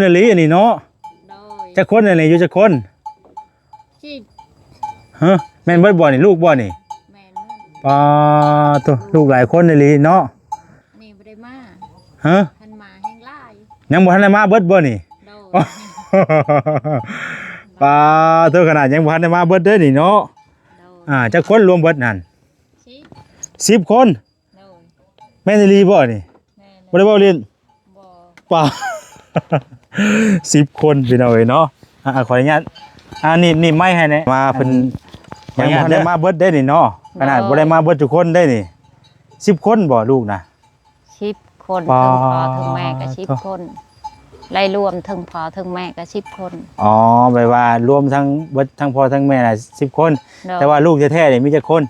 นลีอันนี้เนาะจะคนอะไรอยู่จะคนฮะแม่นบ่นี่ลูกบ่นี่ปาตัวลูกหลายคนในลีเนาะนี่บ่ได้มาฮะทันมาแห่งหลายยังบ่ทันได้มาเบิดบ่นี่ปาตัวขนาดยังบ่ทันได้มาเบิดเด้อนี่เนาะจะคนรวมเบิดนั่น10 คนแม่นลีบ่นี่บ่ได้บ่เรียนบ่ป่า10 คนพี่น้องเอ้ยเนาะขออนุญาตนี่ไม่ให้แน่มาเพิ่นยังบ่ทันได้มาเบิดได้นี่เนาะขนาดบ่ได้มาเบิดทุกคนได้นี่10 คนบ่ลูกนะ10 คนทั้งพ่อทั้งแม่ก็10 คนไล่รวมทั้งพ่อทั้งแม่ก็10 คนอ๋อแปลว่ารวมทั้งเบิดทั้งพ่อทั้งแม่น่ะ10 คนแต่ว่าลูกแท้ๆนี่มีจักคน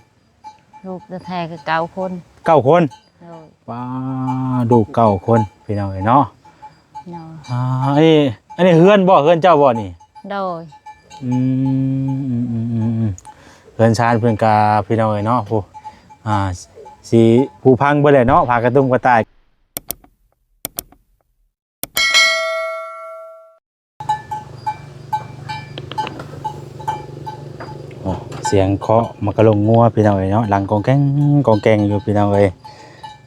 ลูกแท้ๆคือ9 คน9 คนว้าลูก9 คนพี่น้องเอ้ยเนาะอันนี้เฮือนบ่เฮือนเจ้าบ่นี่โดยเฮือนชานเพิ่นกาพี่น้องเอ้ยเนาะผู้สิผู้พังเบิดเลยเนาะผากระตุ้มกระต่ายเสียงเคาะมากระลงงัวพี่น้องเอ้ยเนาะหลังกองแกงอยู่พี่น้องเอ้ย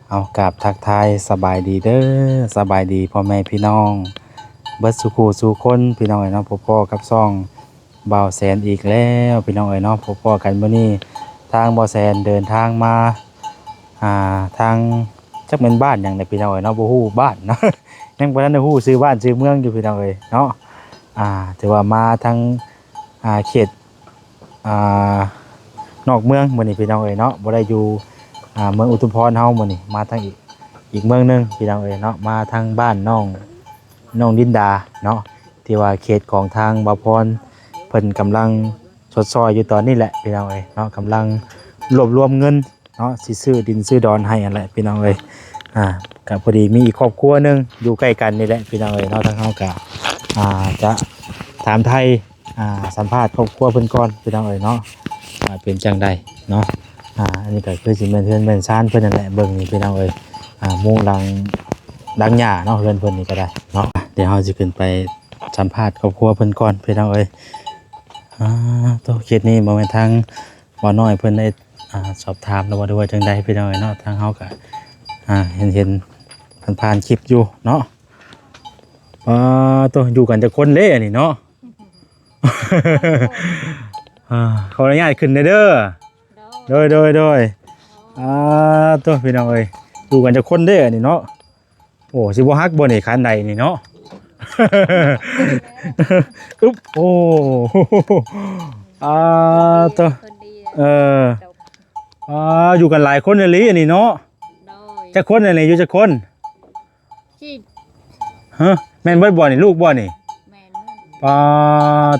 เอากราบทักทายสบายดีเด้อสบายดีพ่อแม่พี่น้องเบิดสุขสู่คนพี่น้องเอ้ยเนาะพ่อกับซ่องบ่าวแสนอีกแล้วพี่น้องเอ้ยเนาะพ่อกันมื้อนี้ทางบ่าวแสนเดินทางมาทางจักแม่นบ้านหยังได้พี่น้องเอ้ยเนาะบ่ฮู้บ้านเนาะยังบ่ทันได้ฮู้ชื่อบ้านชื่อเมืองอยู่พี่น้องเอ้ยเนาะถือว่ามาทางเขตนอกเมืองมื้อนี้พี่น้องเอ้ยเนาะบ่ได้อยู่เมืองอุทุมพรเฮามื้อนี้มาทางอีกเมืองนึงพี่น้องเอ้ยเนาะมาทางบ้านน้องดินดาเนาะที่ว่าเขตของทางบ่าวพรเพิ่นกำลังสดซอยอยู่ตอนนี้แหละพี่น้องเอ้ยเนาะกำลังรวบรวมเงินเนาะสิซื้อดินซื้อดอนให้นั่นแหละพี่น้องเอ้ยก็พอดีมีอีกครอบครัวนึงอยู่ใกล้กันนี่แหละพี่น้องเอ้ยเนาะทางเฮาก็จะถามไทยสัมภาษณ์ครอบครัวเพิ่นก่อนพี่น้องเอ้ยเนาะเป็นจังใดเนาะอันนี้ก็คือสิแม่นเฮือนแม่นซ่านเพิ่นนั่นแหละเบิ่งนี่พี่น้องเอ้ยมุงดังหญ้าเนาะเฮือนเพิ่นนี่ก็ได้เนาะเดี๋ยวเฮาสิขึ้นไปสัมภาษณ์ครอบครัวเพิ่นก่อนพี่น้องเอ้ยตัวเขตนี้บ่แม่นทางบ่น้อยเพิ่นได้สอบถามแล้วว่าด้วยจังใดพี่น้องเอ้ยเนาะทางเฮาก็เห็นผ่านคลิปอยู่เนาะตัวอยู่กันจักคนเด้อันนี้เนาะขออนุญาตขึ้นเด้อโดยตัวพี่น้องเอ้ยดูกันจะคนได้อันนี้เนาะโอ้สิบ่ฮักบ่นี่คันใดนี่เนาะอึ๊บโอ้ตัวอยู่กันหลายคนเลยอันนี้เนาะจะคนอะไรอยู่จะคนฮะแม่นเบิดบ่นี่ลูกบ่นี่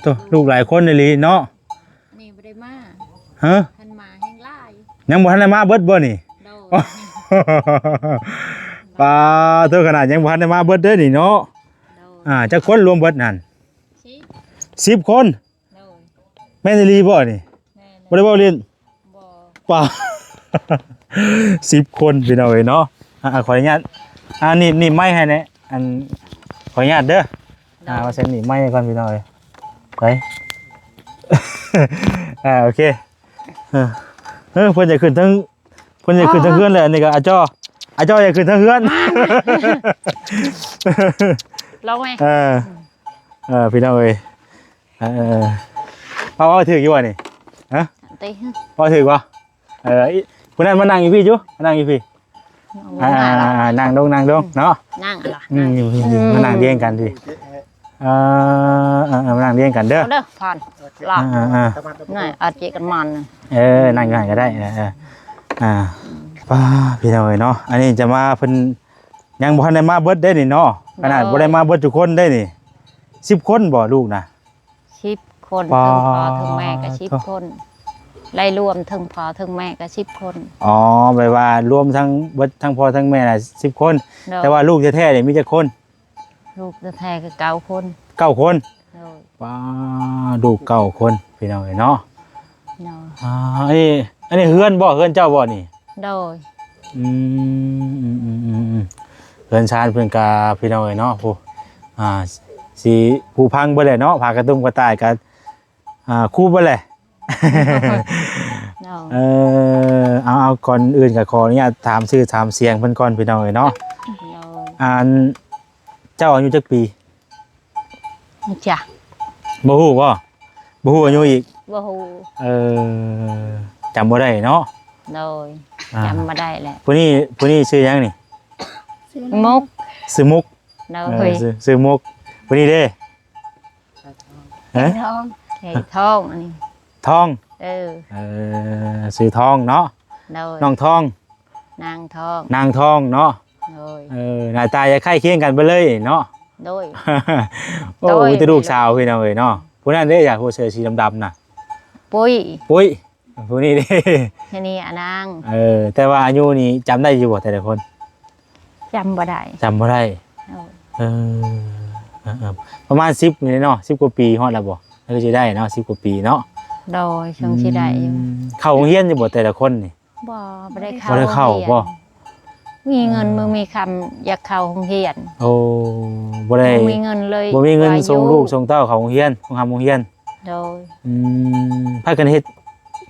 ตัวลูกหลายคนเลยเนาะนี่บ่ได้มาฮะทันมาแห่งหลายยังบ่ทันได้มาเบิดบ่นี่ตัวขนาดยังบ่ทันได้มาเบิดเด้อนี่เนาะจะคนรวมเบิดนั่น10 คนแม่นลีบ่นี่บ่ได้บ่เรียนบ่10 คนพี่น้องเอ้ยเนาะขออนุญาตนี่ไม้ให้แน่อันขออนุญาตเด้อว่าเซ็นนี่ไม้ก่อนพี่น้องเอ้ยไปโอเคเพิ่นจะขึ้นทั้งเฮือนเลยอันนี้ก็อาจ้อจะขึ้นทั้งเฮือนลองไหมพี่น้องเอ้ยพ่อถืออยู่วะนี่ฮะพ่อถือวะคนนั้นมานั่งอยู่พี่จุมานั่งอยู่พี่นั่งดงเนาะนั่งอะไรมานั่งเรียงกันดิมานั่งเรียงกันเด้อผ่านหลับนี่อาเจกันมันนั่งอยู่ไหนก็ได้พี่น้องเอ้ยเนาะอันนี้จะมาเพิ่นยังบ่ทันได้มาเบิดได้นี่เนาะขนาดบ่ได้มาเบิดทุกคนได้นี่10 คนบ่ลูกนะ10 คนทั้งพ่อทั้งแม่ก็10 คนไล่รวมทั้งพ่อทั้งแม่ก็10 คนอ๋อแปลว่ารวมทั้งเบิดทั้งพ่อทั้งแม่น่ะ10 คนแต่ว่าลูกแท้ๆนี่มีจักคนลูกแท้ๆคือ9 คน9 คนลูก9 คนพี่น้องเอ้ยเนาะอันนี้เฮือนบ่เฮือนเจ้าบ่นี่โดยเฮือนชานเพิ่นกาพี่น้องเอ้ยเนาะผู้ สิผู้พังเบ่แหละเนาะผากระตุ้มกระต่ายกันคู่เบ่แหละ เนาะ เอาก่อนอื่นก็ขออนุญาตถามชื่อถามเสียงเพิ่นก่อนพี่น้องเอ้ยเนาะ เนาะ เจ้าอายุจักปี จ้ะ บ่ฮู้อายุอีก บ่ฮู้ จำบ่ได้เนาะ โดยจำบ่ได้แหละ ผู้นี้ชื่อหยังนี่ มุก ชื่อมุก โด ชื่อมุกผู้นี้เด้ฮะ ทองไข่ทองอันนี้ ทอง ชื่อทองเนาะ โดย น้องทอง นางทอง นางทองเนาะ โดย หน้าตาจะใกล้เคียงกันไปเลยเนาะ โดย โอ้มีแต่ลูกสาวพี่น้องเอ้ยเนาะผู้นั้นเด้อยากผู้เสื้อสีดำๆน่ะ ปุ้ย ปุ้ยผู้นี้เด้ ทีนี้อนาง แต่ว่าอายุนี่จำได้อยู่บ่แต่ละคน จำบ่ได้ จำบ่ได้ โดย ประมาณ10นี่เนาะ10กว่าปีฮอดแล้วบ่แล้วก็สิได้เนาะ10กว่าปีเนาะ โดยช่วงสิได้อยู่ เข้าโรงเรียนอยู่บ่แต่ละคนนี่ บ่ได้เข้า บ่ได้เข้าบ่ มีเงินมึงมีคำอยากเข้าโรงเรียน โอ้บ่ได้ บ่มีเงินเลย บ่มีเงิน ว่าอยู่ ส่งลูกส่งเต้าเข้าโรงเรียนโรงเรียน โดย พากันเฮ็ด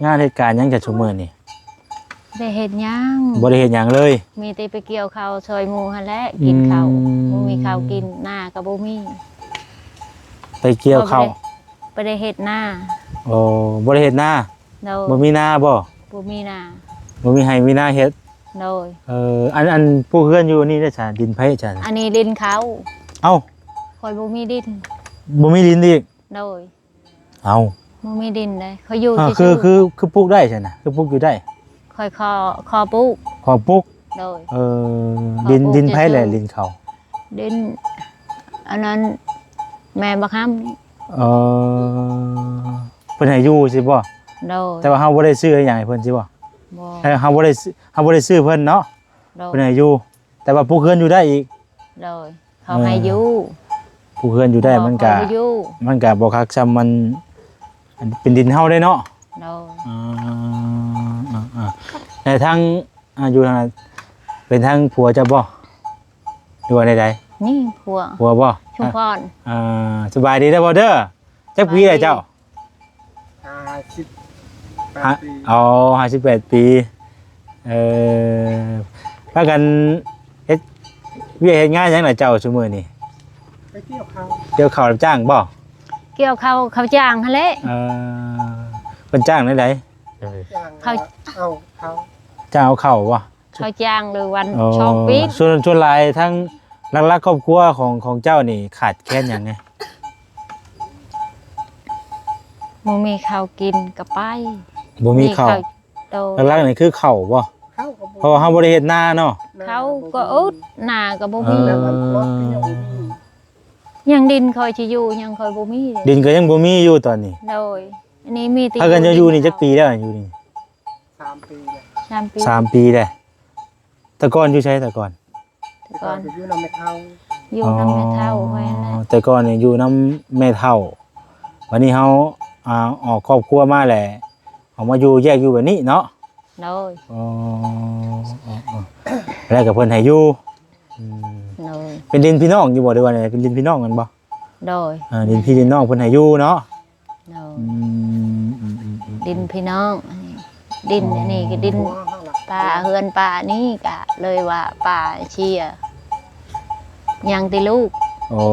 งานเหตุการณ์หยังจะชุมื้อนี่ ได้เฮ็ดหยัง บ่ได้เฮ็ดหยังเลย มีแต่ไปเกี่ยวข้าวซอยหมู่หั่นแหละกินข้าวบ่มีข้าวกินหน้าก็บ่มี ไปเกี่ยวข้าว บ่ได้เฮ็ดหน้า โอ้บ่ได้เฮ็ดนา โดย บ่มีนาบ่ บ่มีหน้า บ่มีให้มีนาเฮ็ด โดย อันผู้เฮือนอยู่นี่ได้จ้ะดินไผจ้ะ อันนี้ดินเขา เอ้า คอยบ่มีดิน บ่มีดินอีก โดย เอ้า บ่มีดินเลยเขาอยู่ คือปลูกได้ใช่น่ะคือปลูกอยู่ได้ คอยคอปลูก ขอปลูก โดย ดินไผแหละดินเขา ดินอันนั้นแม่บักฮัม เพิ่นให้อยู่สิบ่ โดย แต่ว่าเฮาบ่ได้ซื้อให้หยังให้เพิ่นสิบ่ บ่ เฮาบ่ได้ซื้อเพิ่นเนาะ โด เพิ่น ย ให้อยู่แต่ว่าปลูกเฮือนอยู่ได้อีก โดยเขาให้อยู่ ปลูกเฮือนอยู่ได้มันก็ เขาให้อยู่ บ่คักซ้ำมันเป็นดินเฮาได้เนาะ โดย แต่ทางอยู่ทางนั้นเป็นทางผัวเจ้าบ่หรือว่าใด นี่ผัว ๆผัวบ่ ชุมพร สบายดีเด้อบ่เด้อจักปีแล้วเจ้า 58 ปี อ๋อ58 ปีพากันเฮ็ดเวียกเฮ็ดงานหยังล่ะเจ้าซุมื้อนี้ ไปเที่ยวเขา เกี่ยวข้าวรับจ้างบ่ เกี่ยวเขาจ้างหั่นแหละ เพิ่นจ้างได้ใด จ้าง เขา เอาเขา จ้างเอาเข้าวบ่ เขาจ้างเลยวันช่องปิด ส่วนหลายทั้งหลักๆครอบครัวของเจ้านี่ขาดแคลนหยังไง บ่มีข้าวกินก็ไป บ่มีข้าว โดย หลักๆนี่คือข้าวบ่ เขาก็ เพราะว่าเฮาบ่ได้เฮ็ดนาเนาะ เขาก็อึดหน้าก็บ่มี แล้วมันรถก็ยังมี ยังดินคอยสิอยู่ยังคอยบ่มีเลย ดินก็ยังบ่มีอยู่ตอนนี้ โดยอันนี้มีแต่ ถ้ากันจะอยู่นี่จักปีแล้วอยู่นี่ 3 ปีเลย 3 ปี 3 ปีแล้วแต่ก่อนอยู่ใช้แต่ก่อน แต่ก่อน ไปอยู่นำไม่เท่า อยู่นำแม่เฒ่าไว้นั่นแหละ แต่ก่อนนี่อยู่นำแม่เฒ่าวันนี้เฮาออกครอบครัวมาแหละออกมาอยู่แยกอยู่แบบนี้เนาะ โดย แล้วก็เพิ่นให้อยู่ โดย เป็นดินพี่น้องอยู่บ่ได้ว่าไงเป็นดินพี่น้องกันบ่ โดย ดินพี่ดินน้องเพิ่นให้อยู่เนาะ โดยดินพี่น้องอันนี้ดินอันนี้ก็ดิน หัวข้างหลัง ป่าเฮือนป่านี่ก็เลยว่าป่าเชียยังติลูก โอ้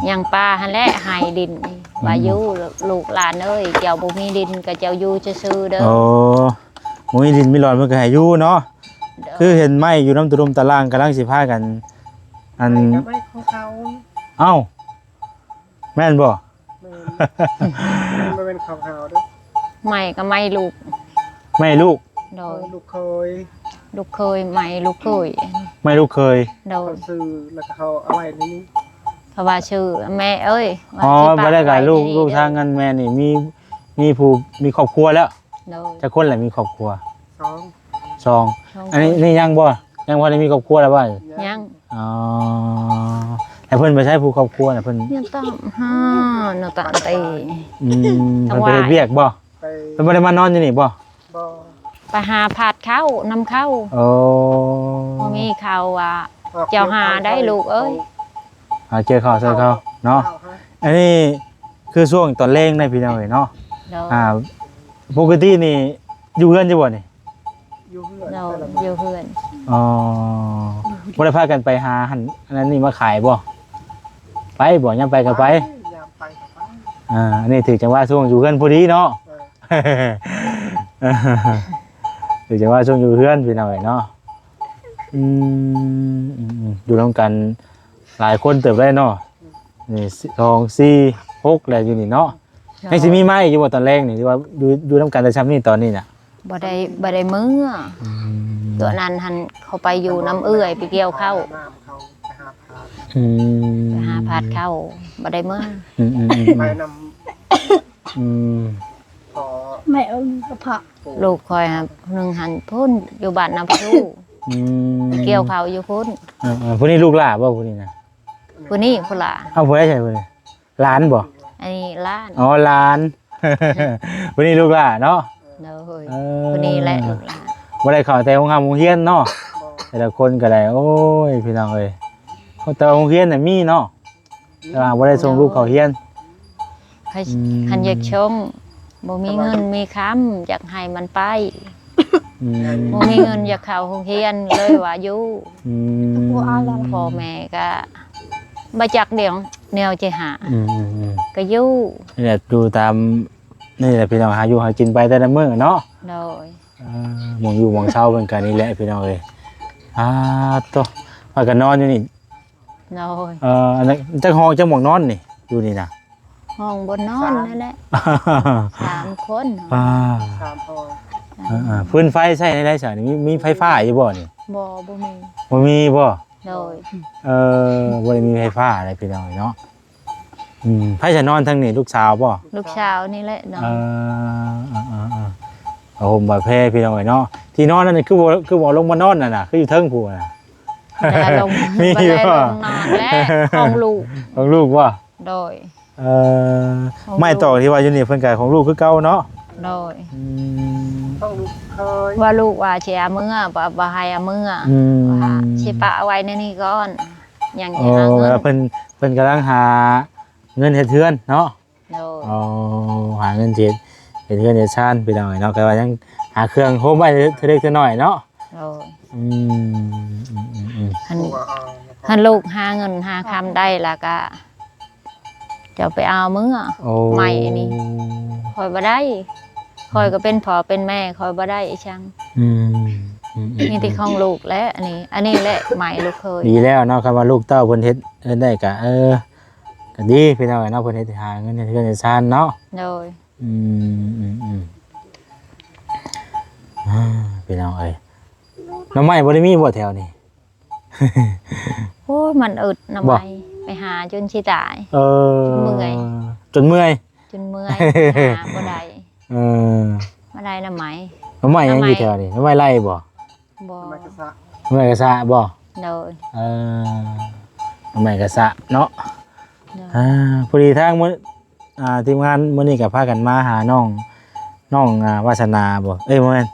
ยังป่าหั่นแหละให้ดินนี่ว่าอยู่ลูกหลานเอ้ยเจ้าบ่มีดินก็เจ้าอยู่ซื่อๆเด้อ โอ้บ่มีดินมีหลอนมันก็ให้อยู่เนาะคือเห็นไม้อยู่น้ำตุ่มตารางกำลังสิพากันอัน จะไม่ของเขา เอ้าแม่นบ่ มันเป็นของเขาด้วย ไม่ก็ไม่ลูก แม่ลูก โดย ลูกเคย ลูกเคยไม่ลูกเคย แม่ลูกเคย โด เขา ย ซื้อแล้วก็เขาเอาไว้ในนี้ เขาว่าชื่อแม่เอ้ยว่า อ๋อ สิ บ่ได้กับ ไว้ ลูก ดีๆ ลูก เด้อ ทางกันแม่นี่มีผู้มีครอบครัวแล้ว โดย จักคนแหละมีครอบครัว 2 สองอันนี้ยังบ่ยังพอได้มีครอบครัวแล้วบ่ ยัง อ๋อแต่เพิ่นไปใช้ผู้ครอบครัวน่ะเพิ่น ยังต้องฮ่าหนูตามตี เพิ่นไปเฮ็ดเวียกบ่ ไป เพิ่นบ่ได้มานอนอยู่นี่บ่ บ่ ไปหาผาดเข้านำเข้า โอ้ พอมีเขาว่า ออก เจ้าหาได้ลูกเอ้ย เกี่ยวข้าวใส่ข้าวเนาะ ข้าวฮะ อันนี้คือช่วงตอนเร่งได้พี่น้องเอ้ยเนาะ โดย ปกตินี่อยู่เฮือนอยู่บ่นี่ อยู่เพื่อน เรา แต่ละ อยู่เพื่อน อ๋อบ่ได้พากันไปหาหั่นอันนั้นนี่มาขายบ่ไปบ่ยามไปก็ไป ยามไปกับไป อันนี้ถือจังว่าช่วงอยู่เฮือนพอดีเนาะ ถือจังว่าช่วงอยู่เฮือนพี่น้องเอ้ยเนาะอยู่ร่วมกันหลายคนเติบได้เนาะนี่2 4 6แล้วอยู่นี่เนาะยังสิมีไม้อยู่บ่ตอนแรกนี่ที่ว่าดูร่วมกันแต่ซ้ำนี่ตอนนี้น่ะ บ่ได้มื้อตัวนั้นหันเขาไปอยู่น้ำเอื้อยไปเกี่ยวข้าว น้ำเขาไปหาพา อืม ไปหาพัดเข้าบ่ได้มื้อ ไปน อืม ำขอ ไม่เอากระเพาะ ลูกคอยครับนึงหันพุ่นอยู่บ้านน้ำผู้เกี่ยวข้าวอยู่พุ่น ผู้นี้ลูกหลานบ่ผู้นี้นะ ผู้นี้ผู้หลา เอาผู้ใดใช่ผู้นี้หลานบ่ อันนี้ล้าน อ๋อหลาน ผู้นี้ลูกหลานเนาะ เด้อเฮ้ยผู้นี้แหละลูกหลาน บ่ได้เข้าแต่โรงเรียนเนาะ บอก แต่ละคนก็ได้โอ้ยพี่น้องเอ้ยเขาแต่โรงเรียนน่ะมีเนาะแต่ว่าบ่ได้ส่งลูกเข้าเรียน คันอยากชมบ่มีเงินมีค้ำอยากให้มันไป อืม บ่มีเงินอยากเข้าโรงเรียนเลยว่าอยู่ อืม พ่อแม่ก็บ่จักเดี๋ยวแนวจะหา อืม ก็อยู่ นี่แหละดูตามนี่แหละพี่น้องหาอยู่หากินไปแต่ละมื้อเนาะ โดย หมองอยู่หมองเช่าเป็นกันนี่แหละพี่น้องเอ้ยตัวว่ากันนอนอยู่นี่ โดย อันนั้นจักห้องจักหมองนอนนี่อยู่นี่นะ ห้องบนนอนนั่นแหละ3 คน อ่า สามพอ พื้นไฟใช้ได้ใช่มีไฟฟ้าอยู่บ่นี่ บ่มี บ่มีบ่ โดย บ่ได้มีไฟฟ้าอะไรพี่น้องเนาะไผจะนอนทางนี้ลูกสาวบ่ ลูกสาวนี่แหละเนาะ เอาห่มบาแพรพี่น้องเนาะที่นอนนั่นนี่คือบ่ลงมานอนน่ะคืออยู่เทิงผู้น่ะ แต่ลง มี บ่ได้ บ่ ลงนอนและของลูก ของลูกบ่ โดย ไม่ต่อที่ว่าอยู่นี่เพิ่นก็ของลูกคือเก่าเนาะ โดย ต้องลูกเคย ว่าลูกว่าสิเอามื้อบ่ให้เอามื้อว่าสิปะเอาไว้ในนี้ก่อนยังสิหาเงิน เพิ่นกำลังหาเงินเฮ็ดเทือนเนาะ โดย หาเงินเฮ็ดเทือนเฮ็ดชานพี่น้องเนาะก็ว่ายังหาเครื่องโฮมไว้เล็กๆน้อยๆเนาะ โดย หัวเอา หันลูกหาเงินหาคำได้แล้วก็จะไปเอามื้อ ใหม่อันนี้ คอยบ่ได้คอยก็เป็นพ่อเป็นแม่คอยบ่ได้อีช่างนี่ที่ของลูกและอันนี้แหละใหม่ลูกเคย ดีแล้วเนาะคำว่าลูกเต้าเพิ่นเฮ็ดได้ก็ก็ดีพี่น้องเนาะเพิ่นเฮ็ดหาเงินเฮ็ดเทือนเฮ็ดชานเนาะ โดย พี่น้องเอ้ยน้ำไม้บ่ได้มีบ่แถวนี้ โอ้ยมันอึดน้ำ บ่ ไมไปหาจนสิตาย จน เมื่อย จนเมื่อย จนเมื่อย หาบ่ได้ เออ บ่ได้น้ำไหม น้ำไม้ยังอยู่ น้ำไม้ แถวนี้น้ำไม้ไล่บ่ บ่ ไม่กระซะ น้ำไม้กระสะบ่ โดย น้ำไม้กระสะเนาะ โดย พอดีทางมื้อทีมงานมื้อนี้ก็พากันมาหาน้องวาสนาบ่เอ้ยบ่แม่น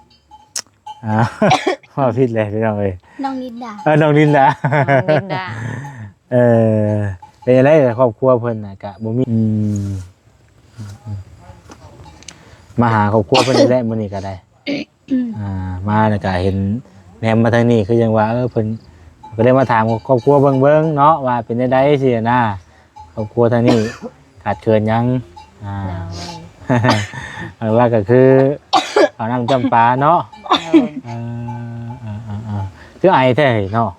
ว่าผิดเลยพี่น้องเอ้ย น้องนิดา น้องลินดา ดินดา เป็นอะไรครอบครัวเพิ่นน่ะก็บ่มีมาหาครอบครัวเพิ่นนี่แหละมื้อนี้ก็ได้มาแล้วก็เห็นแนมมาทางนี้คือยังว่าเพิ่นก็เลยมาถามครอบครัวเบิ่งๆเนาะว่าเป็นจังได๋สินะครอบครัวทางนี้ขาดเคินหยังว่าก็คือเอาน้ำจำปาเนาะคือไอแท้เนาะ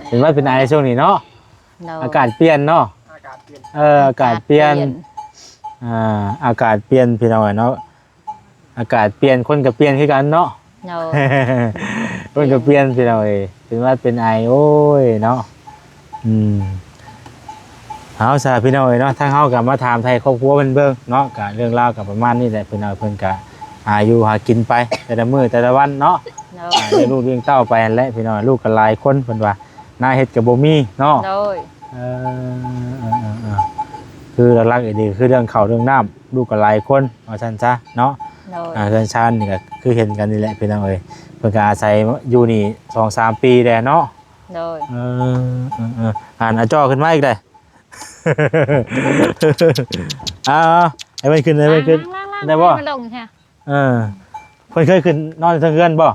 เห็นว่าเป็นไอช่วงนี้เนาะ โดย อากาศเปลี่ยนเนาะ อากาศเปลี่ยน อากาศเปลี่ยนอากาศเปลี่ยนพี่น้องเนาะอากาศเปลี่ยนคนกับเปลี่ยนคือกันเนาะ โดย คนกับเปลี่ยนพี่น้องเป็นว่าเป็นไอโอ้ยเนาะเอาซะพี่น้องเนาะทางเฮากับมาถามไทยครอบครัวเพิ่นเบิ่งเนาะก็เรื่องราวกับประมาณนี้แหละพี่น้องเพิ่นก็หาอยู่หากินไปแต่ละมื้อแต่ละวันเนาะ โดย เลี้ยงลูกเลี้ยงเต้าไปนั่นแหละพี่น้องลูกก็หลายคนเพิ่นว่าหน้าเฮ็ดก็บ่มีเนาะ โดย คือหลักๆอีกนี่คือเรื่องข้าวเรื่องน้ำลูกก็หลายคนว่าซั่นซะเนาะ โดย เรือนชานนี่ก็คือเห็นกันนี่แหละพี่น้องเอ้ยเพิ่นก็อาศัยอยู่นี่ 2-3 ปีแล้วเนาะ โ โดย อ่านจอขึ้นมาอีกได้อ้าวไอ้มันขึ้นไอ้มันขึ้นได้บ่ มันลงใช่ เพิ่นเคยขึ้นนอนทางเฮือนบ่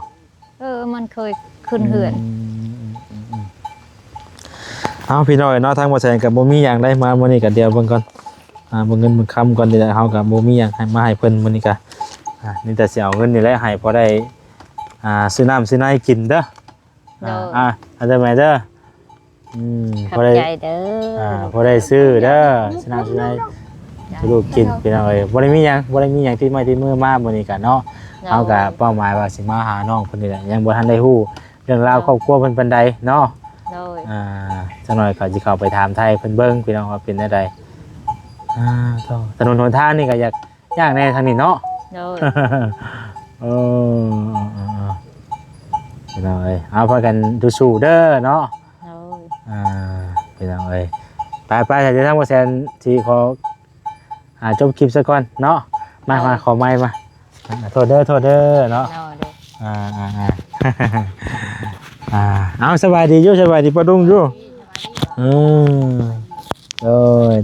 มันเคยขึ้นเหือน เอาพี่น้อยเนาะทางบ่แซงกับบ่มีหยังได้มามื้อนี้ก็เดี๋ยวเบิ่งก่อนเบิ่งเงินเบิ่งคำก่อนเดี๋ยวเฮาก็บ่มีหยังให้มาให้เพิ่นมื้อนี้ก็นี่แต่สิเอาเงินนี่แหละให้พอได้ซื้อน้ำซื้อน้ำกินเด้ออาจจะแม่เด้อขอบใจเด้อ พอได้ซื้อเด้อซื้อน้ำซื้อน้ำให้ลูกกินพี่น้อยบ่ได้มีหยังที่ไม้ที่มือมามื้อนี้ก็เนาะเฮาก็เป้าหมายว่าสิมาหาน้องเพิ่นนี่แหละยังบ่ทันได้ฮู้เรื่องราวครอบครัวเพิ่นปานใดเนาะจังหน่อยเขาจะเข้าไปถามไทยเพิ่นเบิ่งพี่น้องว่าเป็นได้ใดถนนหนทางนี่ก็อยากยากแน่ทางนี้เนาะพี่น้องเอ้ยเอาพากันสู้ๆเด้อเนาะพี่น้องเอ้ยไปๆจะทำบ่แซนสิขอจบคลิปซะก่อนเนาะมาขอไมค์มาโทษเด้อเนาะเอาสบายดีอยู่สบายดีปะดุงอยู่โดย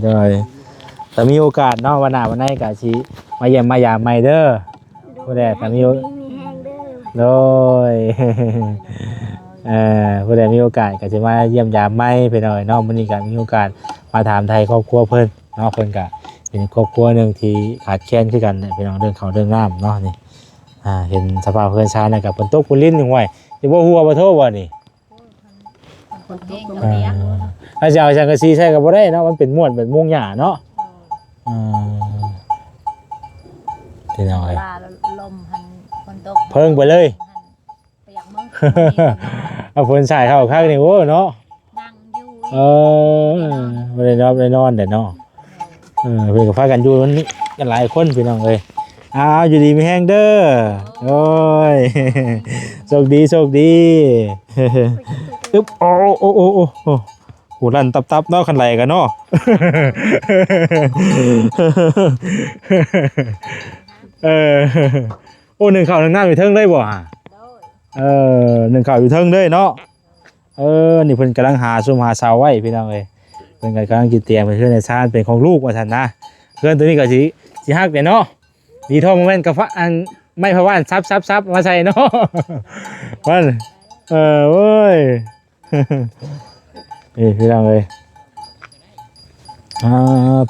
แต่มีโอกาสเนาะวันหน้าวันไหนกะสิมาเยี่ยมมายามใหม่เด้อผู้ใดแต่มีโดยผู้ใดมีโอกาสก็สิมาเยี่ยมยามใหม่ไปหน่อยเนาะมื้อนี้ก็มีโอกาสมาถามไทยครอบครัวเพิ่นเนาะเพิ่นก็เป็นครอบครัวนึงที่ขาดแคลนคือกันพี่น้องเรื่องข้าวเรื่องน้ำเนาะนี่เห็นสภาพเพื่อนชาติกับฝนตกฝนลิ้นห่วยจะบ่หัวบ่โทษบ่นี่ถ้าจะเอาสังกะสีใส่ก็บ่ได้เนาะมันเป็นม้วนเป็นมุงหญ้าเนาะที่น้อยลมหันฝนตก เพิ่งไปเลยเปียกมึง เอาฝนใส่เข้าข้างนี่โอ้เนาะนั่งอยู่บ่ได้นอนเด้เนาะเพิ่นก็พากันอยู่นี่กันหลายคนพี่น้องเอ้ยอยู่ดีมีแห้งเด้อโอ้ยโชคดีอึ๊บโอ้หูลั่นตับเนาะคันไหลกันเนาะหนึ่งข่าวหนึ่งหน้าอยู่เทิงได้บ่ฮะหนึ่งข่าวอยู่เทิงได้เนาะนี่เพิ่นกำลังหาเสาไว้พี่น้องเอ้ยเพิ่นกำลังกินเตียงเพื่อนในชาติเป็นของลูกว่าซั่นนะเพื่อนตัวนี้ก็สิฮักเด้เนาะดีทอโมเมนต์กับอันไม่พะว่านซับมาใส่เนาะมันเว้ยนี่พี่น้องเลย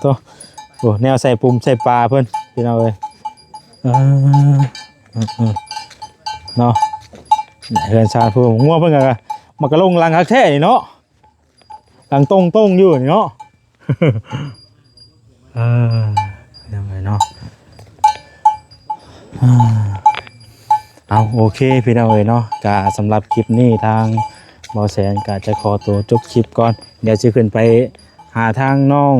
ตัวโอ้แนวใส่ปุ่มใส่ปลาเพิ่นพี่น้องเลยเนาะเฮือนชาเพิ่นงัวเพิ่นก็มันก็ลงรังคักแท้นี่เนาะรังตรงอยู่นี่เนาะยังไงเนาะเอาโอเคพี่น้องเอ๋ยเนาะก็สำหรับคลิปนี้ทางบอแสนก็จะขอตัวจบคลิปก่อนเดี๋ยวจะขึ้นไปหาทางน้อง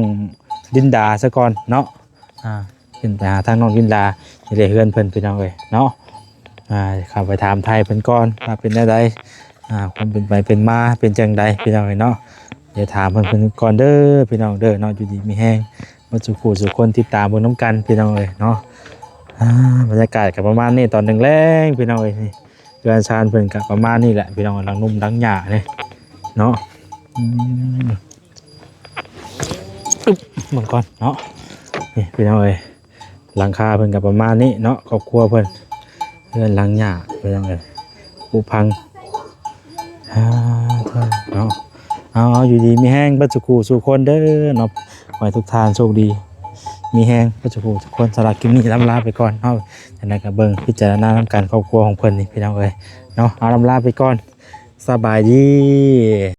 ดินดาซะก่อนเนาะขึ้นไปหาทางน้องดินดาจะได้เฮือนเพิ่นพี่น้องเอ๋ยเนาะเข้าไปถามไทยเพิ่นก่อนว่าเป็นได้ความเป็นไปเป็นมาเป็นจังใดพี่น้องเอ๋ยเนาะเดี๋ยวถามเพิ่นก่อนเด้อพี่น้องเด้อเนาะอยู่ดีมีแห้งมาสู่คนติดตามเบิ่งน้ำกันพี่น้องเอ๋ยเนาะบรรยากาศกับประมาณนี้ตอนแรงพี่น้องเอ้ยเรือนชานเพิ่นกับประมาณนี้แหละพี่น้องหลังนุ่มหลังหญ้าเนี่ยเนาะเหมือนก่อนเนาะนี่พี่น้องเอ้ยหลังคาเพิ่นกับประมาณนี้เนาะครอบครัวเพิ่นเรือนหลังหญ้าพี่น้องเอ้ยปูพังเนาะเอาอยู่ดีมีแห้งบัดสู่คนเด้อเนาะขอให้ทุกท่านโชคดีมีแห้งก็จะพูดทุกคนสำหรับคลิปนี้ลำลาไปก่อนเอาจากนั้นก็เบิ่งพิจารณาทำการครอบครัวของเพิ่นนี่พี่น้องเอ้ยเนาะเอาลำลาไปก่อนสบายดี